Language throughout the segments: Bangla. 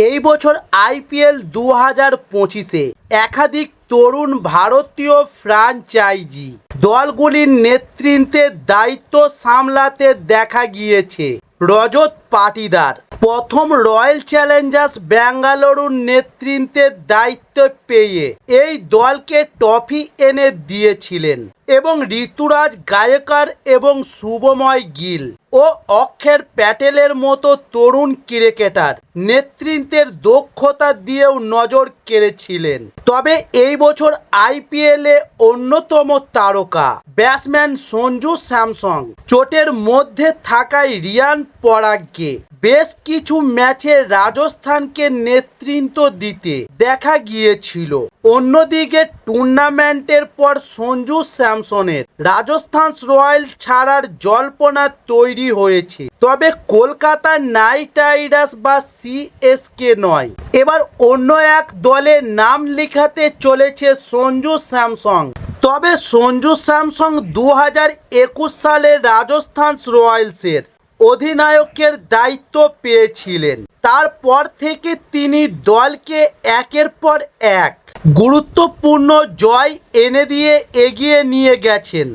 এই বছর আইপিএল 2025-এ একাধিক তরুণ ভারতীয় ফ্র্যাঞ্চাইজি দলগুলির নেতৃত্বের দায়িত্ব সামলাতে দেখা গিয়েছে রজত পাটিদার প্রথম রয়্যাল চ্যালেঞ্জার্স ব্যাঙ্গালুরুর নেতৃত্বের দায়িত্ব পেয়ে এই দলকে ট্রফি এনে দিয়েছিলেন এবং ঋতুরাজ গায়কর এবং শুভময় গিল ও অক্ষর প্যাটেলের মতো তরুণ ক্রিকেটার নেতৃত্বের দক্ষতা দিয়েও নজর কেড়েছিলেন। তবে এই বছর আইপিএলে অন্যতম তারকা ব্যাটসম্যান সঞ্জু স্যামসন চোটের মধ্যে থাকায় রিয়ান পরাগকে বেশ কিছু ম্যাচে রাজস্থানকে নেতৃত্ব দিতে দেখা গিয়েছিল। অন্যদিকে টুর্নামেন্টের পর সঞ্জু স্যামসনের রাজস্থান রয়্যালস ছাড়ার জল্পনা তৈরি হয়েছে, তবে কলকাতা নাইট রাইডার্স বা সিএসকে নয়, এবার অন্য এক দলে নাম লেখাতে চলেছে সঞ্জু স্যামসন। তবে সঞ্জু স্যামসন 2021 সালে রাজস্থান রয়্যালসের অধিনায়কের দায়িত্ব পেয়েছিলেন। তারপর থেকে তিনি দলকে একের পর এক গুরুত্বপূর্ণ জয় এনে দিয়ে এগিয়ে নিয়ে গেছেন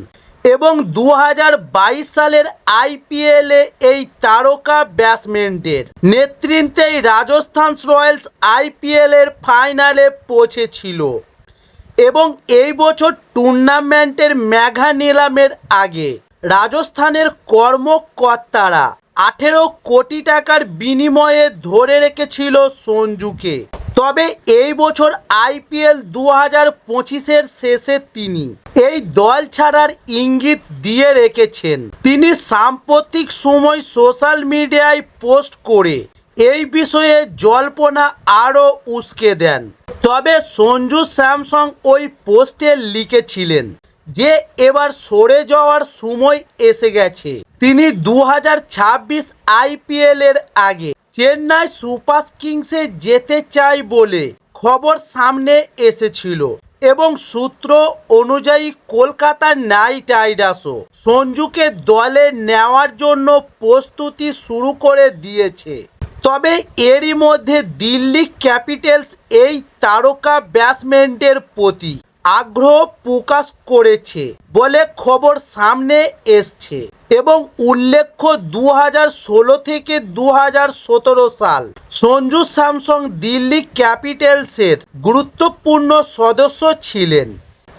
এবং 2022 সালের আইপিএলে এই তারকা ব্যাটসম্যানদের নেতৃত্বেই রাজস্থান রয়্যালস আইপিএলের ফাইনালে পৌঁছেছিল এবং এই বছর টুর্নামেন্টের মেগা নিলামের আগে রাজস্থানের কর্মকর্তারা 18 কোটি টাকার বিনিময়ে ধরে রেখেছিল সঞ্জুকে। তবে এই বছর আইপিএল 2025-এর শেষে তিনি এই দল ছাড়ার ইঙ্গিত দিয়ে রেখেছেন। তিনি সাম্প্রতিক সময় সোশ্যাল মিডিয়ায় পোস্ট করে এই বিষয়ে জল্পনা আরও উস্কে দেন। তবে সঞ্জু স্যামসন ওই পোস্টে লিখেছিলেন যে এবার সরে যাওয়ার সময় এসে গেছে। তিনি 2026 আইপিএলের আগে চেন্নাই সুপার কিংসে যেতে চায় বলে খবর সামনে এসেছিল এবং সূত্র অনুযায়ী কলকাতা নাইট রাইডার্সও সঞ্জুকে দলে নেওয়ার জন্য প্রস্তুতি শুরু করে দিয়েছে। তবে এরই মধ্যে দিল্লি ক্যাপিটালস এই তারকা ব্যাটসম্যানদের প্রতি আগ্রহ প্রকাশ করেছে বলে খবর সামনে এসছে এবং উল্লেখ্য 2016 থেকে 2017 সাল সঞ্জু স্যামসন দিল্লি ক্যাপিটালসের গুরুত্বপূর্ণ সদস্য ছিলেন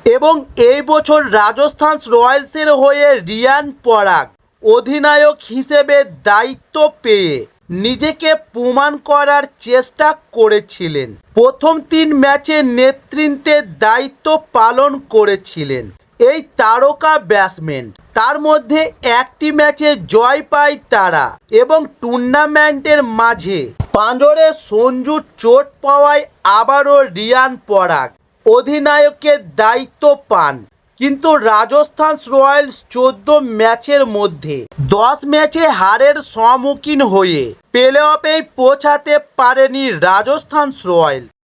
এবং এই বছর রাজস্থান রয়্যালসের হয়ে রিয়ান পরাগ অধিনায়ক হিসেবে দায়িত্ব পেয়ে নিজেকে প্রমাণ করার চেষ্টা করেছিলেন। প্রথম 3 ম্যাচে নেতৃত্বের দায়িত্ব পালন করেছিলেন এই তারকা ব্যাটসম্যান। তার মধ্যে একটি ম্যাচে জয় পায় তারা এবং টুর্নামেন্টের মাঝে পাঁজরে সঞ্জুর চোট পাওয়ায় আবারও রিয়ান পরাগ অধিনায়কের দায়িত্ব পান। কিন্তু রাজস্থান রয়্যালস 14 ম্যাচের মধ্যে 10 ম্যাচে হারের সম্মুখীন হয়ে প্লে অফে পৌঁছাতে পারেনি রাজস্থান রয়্যালস।